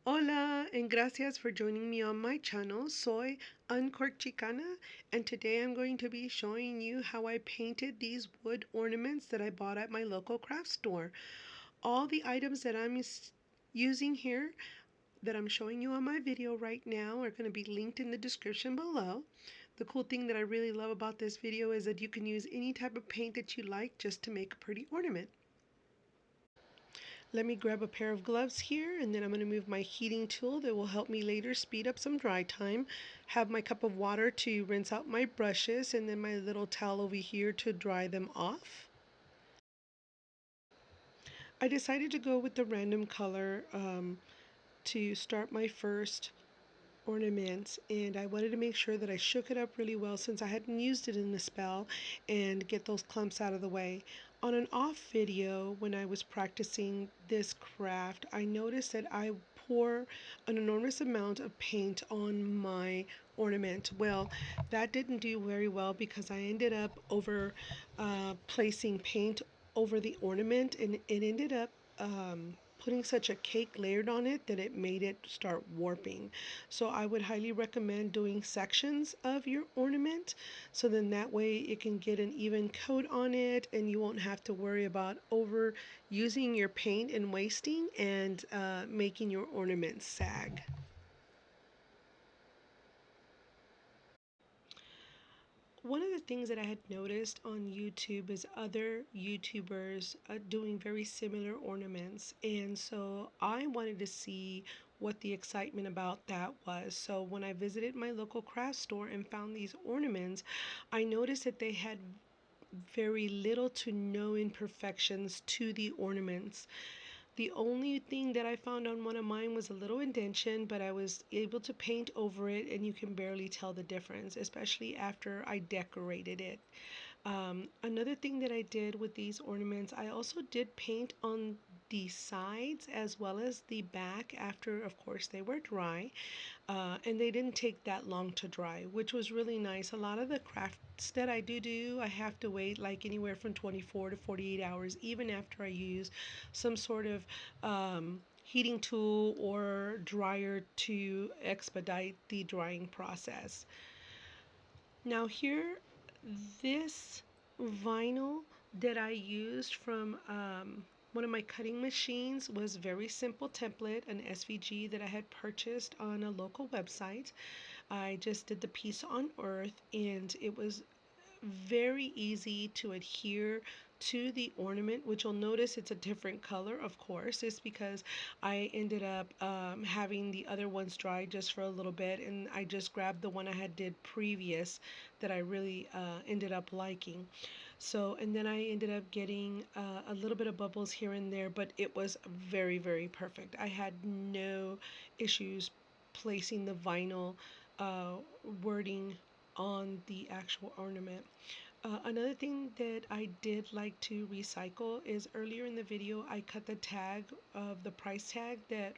Hola, and gracias for joining me on my channel. Soy Uncorked Chicana, and today I'm going to be showing you how I painted these wood ornaments that I bought at my local craft store. All the items that I'm using here that I'm showing you on my video right now are going to be linked in the description below. The cool thing that I really love about this video is that you can use any type of paint that you like just to make a pretty ornament. Let me grab a pair of gloves here, and then I'm going to move my heating tool that will help me later speed up some dry time. Have my cup of water to rinse out my brushes, and then my little towel over here to dry them off. I decided to go with the random color to start my first ornaments, and I wanted to make sure that I shook it up really well since I hadn't used it in a spell and get those clumps out of the way. On an off video when I was practicing this craft, I noticed that I pour an enormous amount of paint on my ornament. Well, that didn't do very well because I ended up over placing paint over the ornament, and it ended up putting such a cake layered on it that it made it start warping. So I would highly recommend doing sections of your ornament, so then that way it can get an even coat on it and you won't have to worry about over using your paint and wasting and making your ornament sag. One of the things that I had noticed on YouTube is other YouTubers doing very similar ornaments, and so I wanted to see what the excitement about that was. So when I visited my local craft store and found these ornaments, I noticed that they had very little to no imperfections to the ornaments. The only thing that I found on one of mine was a little indentation, but I was able to paint over it and you can barely tell the difference, especially after I decorated it. Another thing that I did with these ornaments, I also did paint on the sides as well as the back after, of course, they were dry. And they didn't take that long to dry, which was really nice. A lot of the crafts that I do, I have to wait like anywhere from 24 to 48 hours, even after I use some sort of heating tool or dryer to expedite the drying process. Now here, this vinyl that I used from one of my cutting machines was very simple template, an SVG that I had purchased on a local website. I just did the piece on earth and it was very easy to adhere to the ornament, which you'll notice it's a different color, of course. It's because I ended up having the other ones dry just for a little bit, and I just grabbed the one I had did previous that I really ended up liking. So, and then I ended up getting a little bit of bubbles here and there, but it was very, very perfect. I had no issues placing the vinyl uh, wording on the actual ornament. Another thing that I did like to recycle is earlier in the video I cut the tag of the price tag that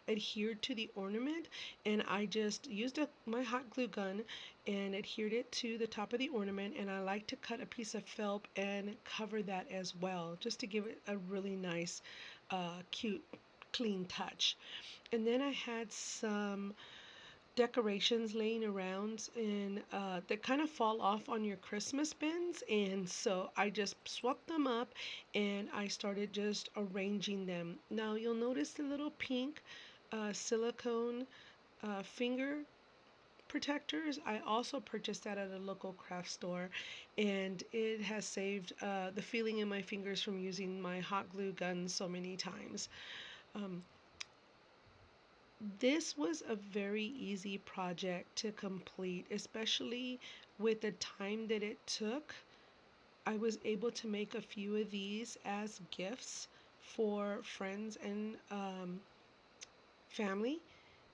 adhered to the ornament, and I just used my hot glue gun and adhered it to the top of the ornament, and I like to cut a piece of felt and cover that as well just to give it a really nice cute clean touch. And then I had some decorations laying around and that kind of fall off on your Christmas bins, and so I just swept them up and I started just arranging them. Now you'll notice the little pink silicone finger protectors. I also purchased that at a local craft store, and it has saved the feeling in my fingers from using my hot glue gun so many times. Um, This was a very easy project to complete, especially with the time that it took. I was able to make a few of these as gifts for friends and family,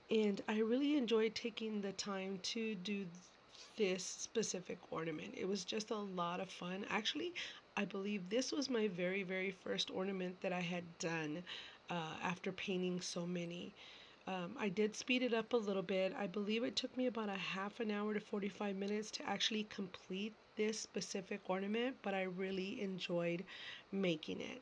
and I really enjoyed taking the time to do this specific ornament. It was just a lot of fun. Actually, I believe this was my very, very first ornament that I had done after painting so many. I did speed it up a little bit. I believe it took me about a half an hour to 45 minutes to actually complete this specific ornament, but I really enjoyed making it.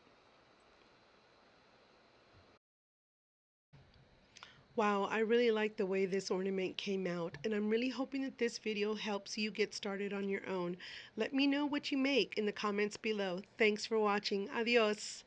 Wow, I really like the way this ornament came out, and I'm really hoping that this video helps you get started on your own. Let me know what you make in the comments below. Thanks for watching. Adios.